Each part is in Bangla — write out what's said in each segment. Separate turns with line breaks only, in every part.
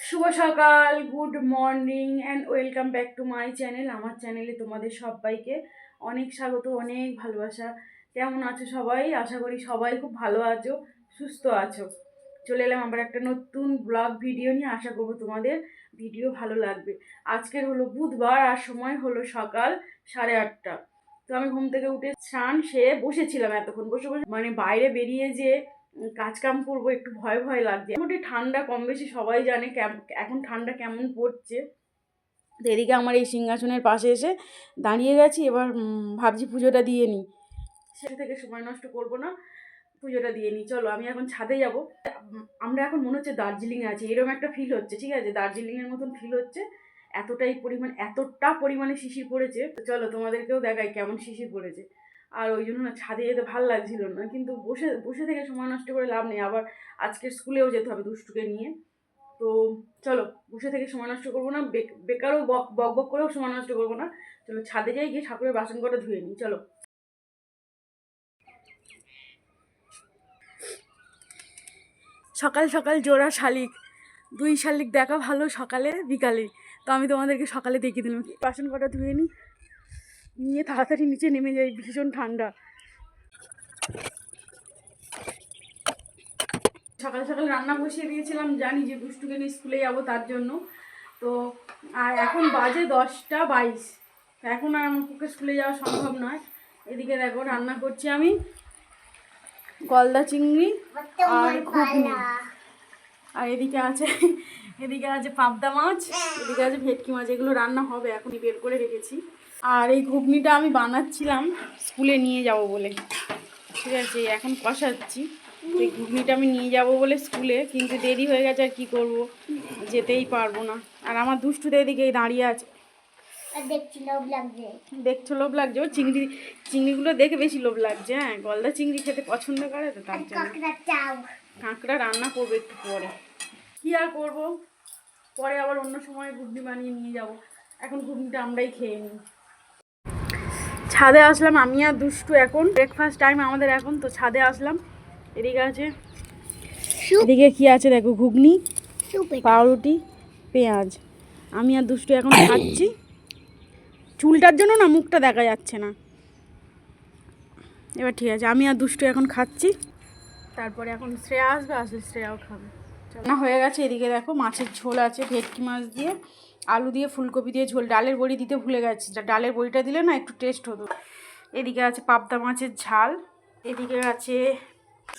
শুভ সকাল, good morning and welcome back to my channel. আমার চ্যানেলে তোমাদের সবাইকে অনেক স্বাগত, অনেক ভালোবাসা। কেমন আছো সবাই? আশা করি সবাই খুব ভালো আছো, সুস্থ আছো। চলে এলাম আবার একটা নতুন ব্লগ ভিডিও নিয়ে। আশা করবো তোমাদের ভিডিও ভালো লাগবে। আজকের হলো বুধবার আর সময় হলো সকাল 8:30। তো আমি ঘুম থেকে উঠে স্নান সেরে বসেছিলাম, এতক্ষণ বসে বসে মানে বাইরে বেরিয়ে যে কাজ কাম করবো একটু ভয় ভয় লাগছে। মোটামুটি ঠান্ডা কম বেশি সবাই জানে এখন ঠান্ডা কেমন পড়ছে। তো এদিকে আমার এই সিংহাসনের পাশে এসে দাঁড়িয়ে গেছি। এবার ভাবছি পুজোটা দিয়ে নিই, সে থেকে সময় নষ্ট করবো না, পুজোটা দিয়ে নিই। চলো আমি এখন ছাদে যাব। আমরা এখন মনে হচ্ছে দার্জিলিংয়ে আছি, এরকম একটা ফিল হচ্ছে। ঠিক আছে, দার্জিলিংয়ের মতন ফিল হচ্ছে। এতটা পরিমাণে শিশির পড়েছে। চলো তোমাদেরকেও দেখাই কেমন শিশির পড়েছে। আর ওই জন্য না ছাদে যেতে ভালো লাগছিল না, কিন্তু বসে বসে থেকে সময় নষ্ট করে লাভ নেই। আবার আজকের স্কুলেও যেতে হবে দুষ্টুকে নিয়ে। তো চলো বসে থেকে সময় নষ্ট করবো না, বেকারও বক বক করেও সময় নষ্ট করবো না। চলো ছাদে যাই, গিয়ে ঠাকুরের বাসন কটা ধুয়ে নিই। চলো। সকাল সকাল জোড়া শালিক, দুই শালিক দেখা ভালো সকালে বিকালে। তো আমি তোমাদেরকে সকালে দেখিয়ে দিলাম। বাসন কটা ধুয়ে নিয়ে তাড়াতাড়ি নিচে নেমে যাই, ভীষণ ঠান্ডা। সকাল সকাল রান্না বসিয়ে দিয়েছিলাম, জানি যে দুষ্টুকে নিয়ে স্কুলে যাবো তার জন্য। তো আর এখন বাজে 10টা 22। এখন আর আমার পক্ষে স্কুলে যাওয়া সম্ভব নয়। এদিকে দেখো রান্না করছি আমি গলদা চিংড়ি আর ঘুগনি। আর এদিকে আছে পাবদা মাছ, এদিকে আছে ভেটকি মাছ। এগুলো রান্না হবে, এখনই বের করে রেখেছি। আর এই ঘুগনিটা আমি বানাচ্ছিলাম স্কুলে নিয়ে যাব বলে। ঠিক আছে, এখন কষাচ্ছি। এই ঘুগনিটা আমি নিয়ে যাব বলে স্কুলে, কিন্তু দেরি হয়ে গেছে। আর কী করবো, যেতেই পারবো না। আর আমার দুষ্টুদের এদিকেই দাঁড়িয়ে আছে, দেখছো লোভ লাগছে। ও চিংড়িগুলো দেখে বেশি লোভ লাগছে। হ্যাঁ, গলদা চিংড়ি খেতে পছন্দ করে, তো তার জন্য কাঁকড়া রান্না করবো একটু পরে। কী আর করবো, পরে আবার অন্য সময় ঘুগনি বানিয়ে নিয়ে যাব। এখন ঘুগনিটা আমরাই খেয়ে নিই। ছাদে আসলাম আমি আর দুষ্টু, এখন ব্রেকফাস্ট টাইম আমাদের এখন। তো ছাদে আসলাম। এদিকে কি আছে দেখো, ঘুগনি, পাউরুটি, পেঁয়াজ। আমি আর দুষ্টু এখন খাচ্ছি। চুলটার জন্য না মুখটা দেখা যাচ্ছে না। এবার ঠিক আছে, আমি আর দুষ্টু এখন খাচ্ছি। তারপরে এখন শ্রেয়া আসলে শ্রেয়াও খাবে। রান্না হয়ে গেছে। এদিকে দেখো মাছের ঝোল আছে, ভেটকি মাছ দিয়ে, আলু দিয়ে, ফুলকপি দিয়ে ঝোল। ডালের বড়ি দিতে ভুলে গেছি, ডালের বড়িটা দিলে না একটু টেস্ট হতো। এদিকে আছে পাবদা মাছের ঝাল। এদিকে আছে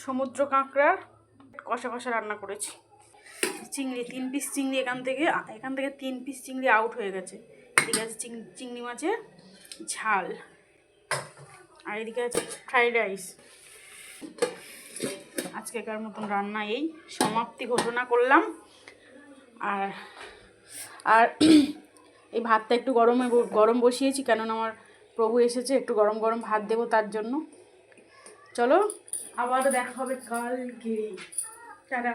সমুদ্র কাঁকড়ার কষা কষা রান্না করেছি। চিংড়ি 3 পিস চিংড়ি, এখান থেকে 3 পিস চিংড়ি আউট হয়ে গেছে। এদিকে আছে চিংড়ি মাছের ঝাল। আর এদিকে আছে ফ্রাইড রাইস। আজকেকার মতন রান্না এই সমাপ্তি ঘোষণা করলাম। আর এই ভাতটা একটু গরম বসিয়েছি, কেননা আমার প্রভু এসেছে, একটু গরম গরম ভাত দেবো তার জন্য। চলো আবার দেখা হবে কালকে। টাটা।